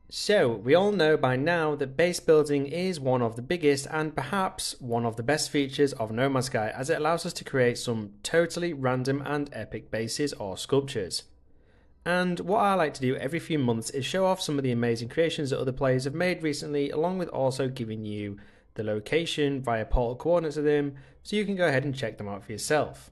So, we all know by now that base building is one of the biggest and perhaps one of the best features of No Man's Sky, as it allows us to create some totally random and epic bases or sculptures. And what I like to do every few months is show off some of the amazing creations that other players have made recently, along with also giving you the location via portal coordinates of them, so you can go ahead and check them out for yourself.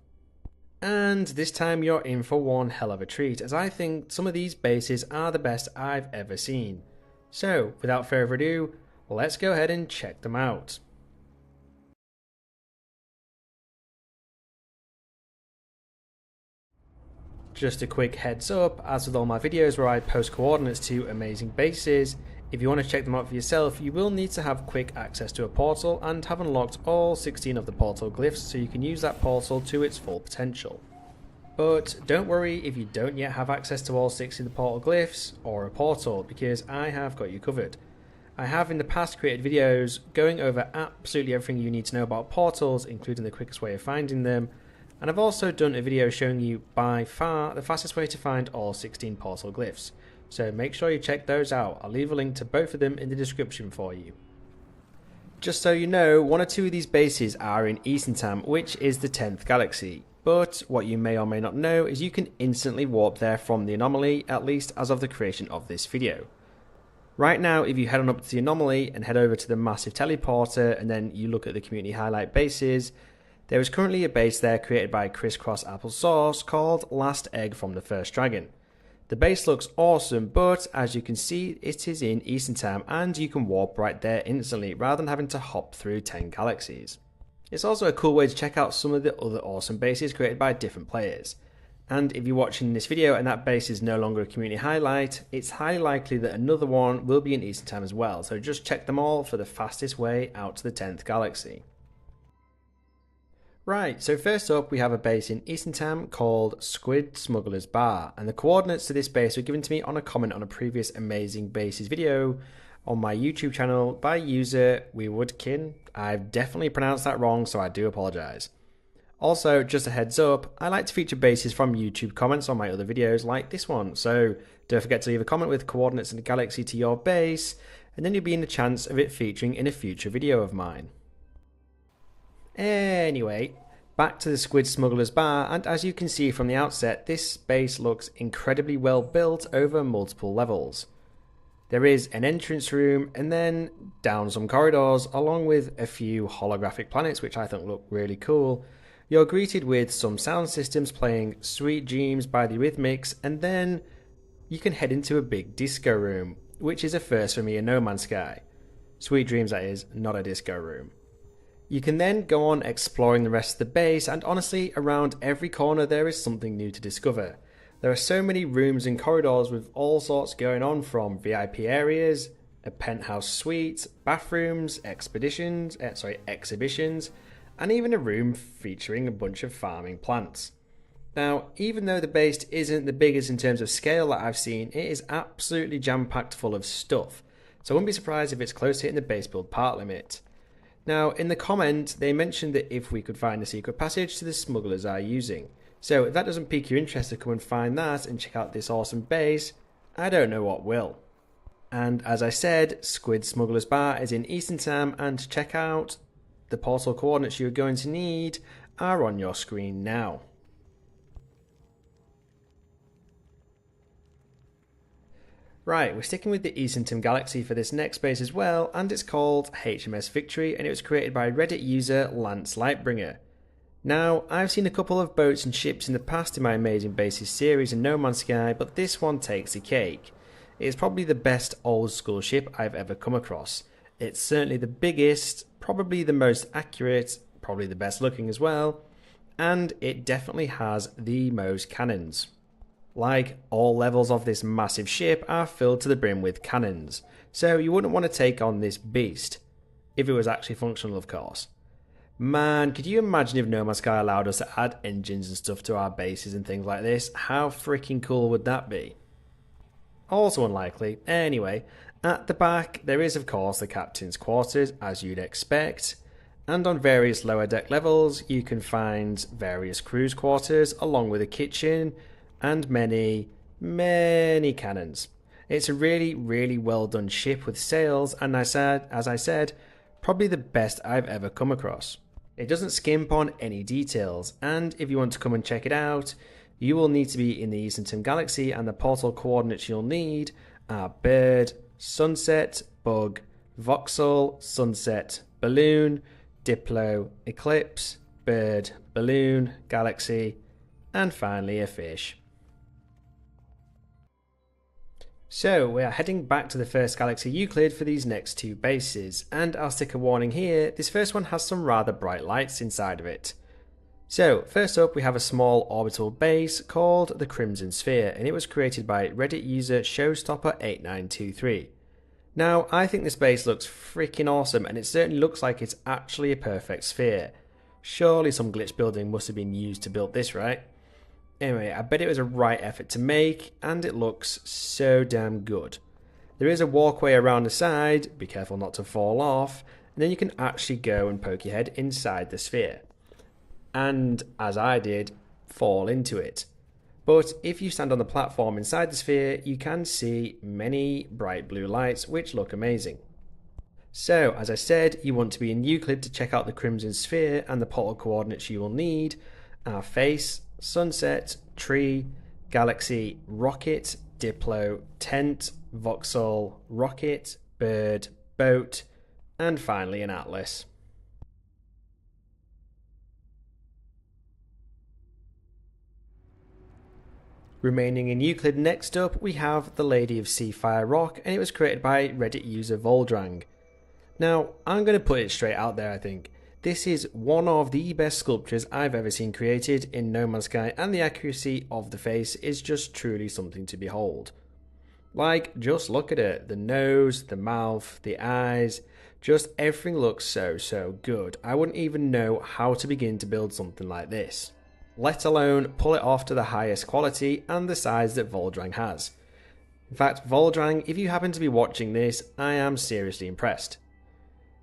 And this time you're in for one hell of a treat, as I think some of these bases are the best I've ever seen. So, without further ado, let's go ahead and check them out. Just a quick heads up, as with all my videos where I post coordinates to amazing bases, if you want to check them out for yourself, you will need to have quick access to a portal and have unlocked all 16 of the portal glyphs so you can use that portal to its full potential. But don't worry if you don't yet have access to all 60 of the portal glyphs or a portal, because I have got you covered. I have in the past created videos going over absolutely everything you need to know about portals, including the quickest way of finding them, and I've also done a video showing you by far the fastest way to find all 16 portal glyphs. So make sure you check those out. I'll leave a link to both of them in the description for you. Just so you know, one or two of these bases are in Eissentam, which is the 10th galaxy. But what you may or may not know is you can instantly warp there from the anomaly, at least as of the creation of this video. Right now, if you head on up to the anomaly and head over to the massive teleporter and then you look at the community highlight bases, there is currently a base there created by Crisscross Applesauce called Last Egg from the First Dragon. The base looks awesome, but as you can see, it is in Eissentam and you can warp right there instantly rather than having to hop through 10 galaxies. It's also a cool way to check out some of the other awesome bases created by different players. And if you're watching this video and that base is no longer a community highlight, it's highly likely that another one will be in Eissentam as well, so just check them all for the fastest way out to the 10th galaxy. Right, so first up we have a base in Eissentam called Squid Smugglers Bar, and the coordinates to this base were given to me on a comment on a previous Amazing Bases video on my YouTube channel by user WeWoodkin. I've definitely pronounced that wrong, so I do apologise. Also, just a heads up, I like to feature bases from YouTube comments on my other videos like this one, so don't forget to leave a comment with coordinates in the galaxy to your base, and then you'll be in the chance of it featuring in a future video of mine. Anyway, back to the Squid Smugglers Bar, and as you can see from the outset, this base looks incredibly well built over multiple levels. There is an entrance room and then down some corridors along with a few holographic planets which I think look really cool. You're greeted with some sound systems playing Sweet Dreams by the Eurythmics, and then you can head into a big disco room, which is a first for me in No Man's Sky. Sweet Dreams, that is, not a disco room. You can then go on exploring the rest of the base, and honestly, around every corner there is something new to discover. There are so many rooms and corridors with all sorts going on, from VIP areas, a penthouse suite, bathrooms, exhibitions, and even a room featuring a bunch of farming plants. Now, even though the base isn't the biggest in terms of scale that I've seen, it is absolutely jam-packed full of stuff, so I wouldn't be surprised if it's close to hitting the base build part limit. Now, in the comment, they mentioned that if we could find a secret passage to the smugglers are using. So if that doesn't pique your interest to come and find that and check out this awesome base, I don't know what will. And as I said, Squid Smugglers Bar is in Eissentam, and to check out the portal coordinates you're going to need are on your screen now. Right, we're sticking with the Eissentam galaxy for this next base as well, and it's called HMS Victory, and it was created by Reddit user Lance-Lightbringer. Now, I've seen a couple of boats and ships in the past in my Amazing Bases series in No Man's Sky, but this one takes the cake. It is probably the best old school ship I've ever come across. It's certainly the biggest, probably the most accurate, probably the best looking as well, and it definitely has the most cannons. Like, all levels of this massive ship are filled to the brim with cannons, so you wouldn't want to take on this beast, if it was actually functional of course. Man, could you imagine if No Man's Sky allowed us to add engines and stuff to our bases and things like this? How freaking cool would that be? Also unlikely. Anyway, at the back there is of course the captain's quarters, as you'd expect, and on various lower deck levels you can find various crew's quarters along with a kitchen and many cannons. It's a really well done ship with sails, and as I said, probably the best I've ever come across. It doesn't skimp on any details, and if you want to come and check it out, you will need to be in the Eissentam galaxy, and the portal coordinates you'll need are Bird, Sunset, Bug, Voxel, Sunset, Balloon, Diplo, Eclipse, Bird, Balloon, Galaxy, and finally a fish. So we are heading back to the first galaxy Euclid for these next two bases, and I'll stick a warning here, this first one has some rather bright lights inside of it. So first up we have a small orbital base called the Crimson Sphere, and it was created by Reddit user Showstopper8923. Now I think this base looks freaking awesome, and it certainly looks like it's actually a perfect sphere. Surely some glitch building must have been used to build this, right? Anyway, I bet it was a right effort to make, and it looks so damn good. There is a walkway around the side, be careful not to fall off, and then you can actually go and poke your head inside the sphere. And, as I did, fall into it. But if you stand on the platform inside the sphere, you can see many bright blue lights which look amazing. So, as I said, you want to be in Euclid to check out the Crimson Sphere, and the portal coordinates you will need are face, sunset, tree, galaxy, rocket, diplo, tent, voxel, rocket, bird, boat, and finally an atlas. Remaining in Euclid, next up we have the Lady of Seafire Rock, and it was created by Reddit user Voldrang. Now, I'm going to put it straight out there, I think. This is one of the best sculptures I've ever seen created in No Man's Sky, and the accuracy of the face is just truly something to behold. Like, just look at it. The nose, the mouth, the eyes, just everything looks so good. I wouldn't even know how to begin to build something like this, let alone pull it off to the highest quality and the size that Voldrang has. In fact, Voldrang, if you happen to be watching this, I am seriously impressed.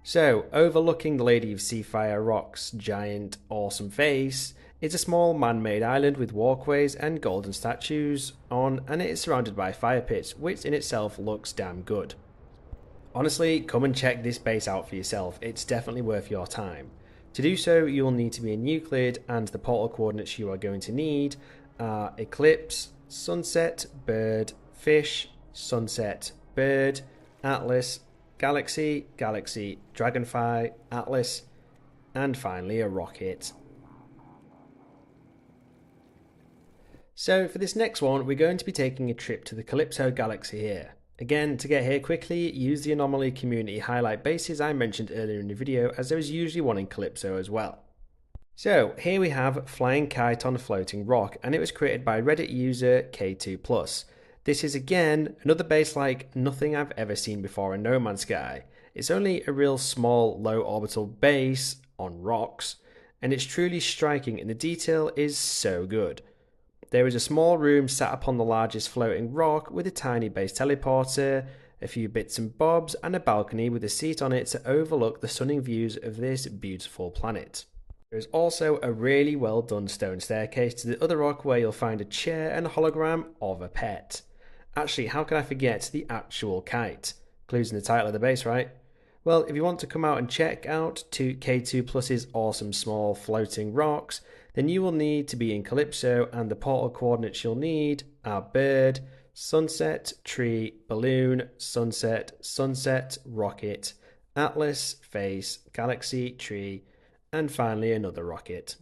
So, overlooking the Lady of Seafire Rock's giant, awesome face is a small man-made island with walkways and golden statues on, and it is surrounded by fire pits, which in itself looks damn good. Honestly, come and check this base out for yourself, it's definitely worth your time. To do so, you'll need to be in Euclid, and the portal coordinates you are going to need are Eclipse, Sunset, Bird, Fish, Sunset, Bird, Atlas, Galaxy, Galaxy, Dragonfly, Atlas, and finally a rocket. So for this next one, we're going to be taking a trip to the Calypso galaxy here. Again, to get here quickly, use the Anomaly community highlight bases I mentioned earlier in the video, as there is usually one in Calypso as well. So here we have Flying Kite on Floating Rock, and it was created by Reddit user K2+. This is again another base like nothing I've ever seen before in No Man's Sky. It's only a real small low orbital base on rocks, and it's truly striking, and the detail is so good. There is a small room sat upon the largest floating rock with a tiny base teleporter, a few bits and bobs, and a balcony with a seat on it to overlook the stunning views of this beautiful planet. There is also a really well done stone staircase to the other rock where you'll find a chair and a hologram of a pet. Actually, how can I forget the actual kite? Clues in the title of the base, right? Well, if you want to come out and check out K2+'s awesome small floating rocks, then you will need to be in Calypso, and the portal coordinates you'll need are Bird, Sunset, Tree, Balloon, Sunset, Sunset, Rocket, Atlas, Face, Galaxy, Tree, and finally another rocket.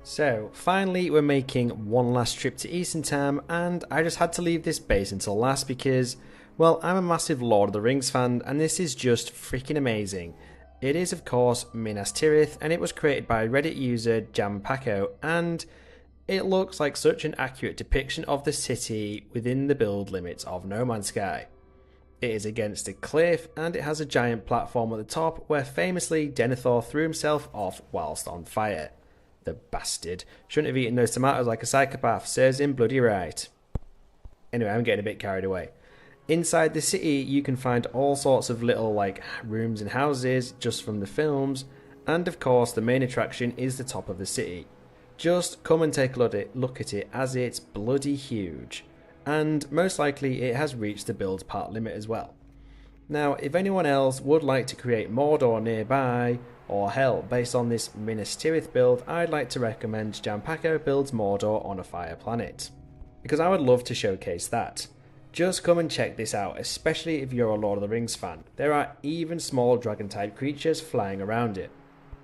So, finally we're making one last trip to Eissentam, and I just had to leave this base until last because, well, I'm a massive Lord of the Rings fan, and this is just freaking amazing. It is of course Minas Tirith, and it was created by Reddit user Jampacko, and it looks like such an accurate depiction of the city within the build limits of No Man's Sky. It is against a cliff, and it has a giant platform at the top where famously Denethor threw himself off whilst on fire. The bastard. Shouldn't have eaten those tomatoes like a psychopath, serves him bloody right. Anyway, I'm getting a bit carried away. Inside the city, you can find all sorts of little rooms and houses just from the films, and of course the main attraction is the top of the city. Just come and take a look at it, as it's bloody huge. and most likely it has reached the build part limit as well. Now, if anyone else would like to create Mordor nearby, or hell, based on this Minas Tirith build, I'd like to recommend Jampacko builds Mordor on a fire planet, because I would love to showcase that. Just come and check this out, especially if you're a Lord of the Rings fan. There are even small dragon type creatures flying around it.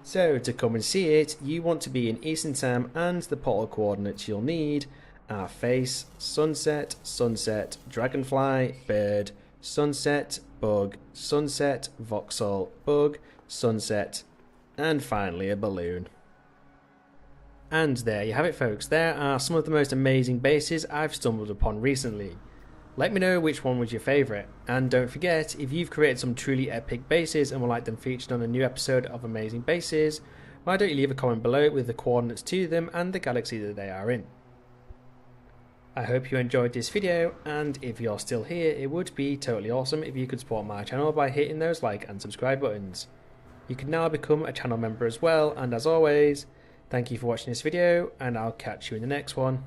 So to come and see it, you want to be in Eissentam, and the portal coordinates you'll need are face, sunset, sunset, dragonfly, bird, sunset, bug, sunset, voxel, bug, sunset, and finally a balloon. And there you have it, folks. There are some of the most amazing bases I've stumbled upon recently. Let me know which one was your favourite, and don't forget, if you've created some truly epic bases and would like them featured on a new episode of Amazing Bases, why don't you leave a comment below with the coordinates to them and the galaxy that they are in. I hope you enjoyed this video, and if you're still here, it would be totally awesome if you could support my channel by hitting those like and subscribe buttons. You can now become a channel member as well, and as always, thank you for watching this video, and I'll catch you in the next one.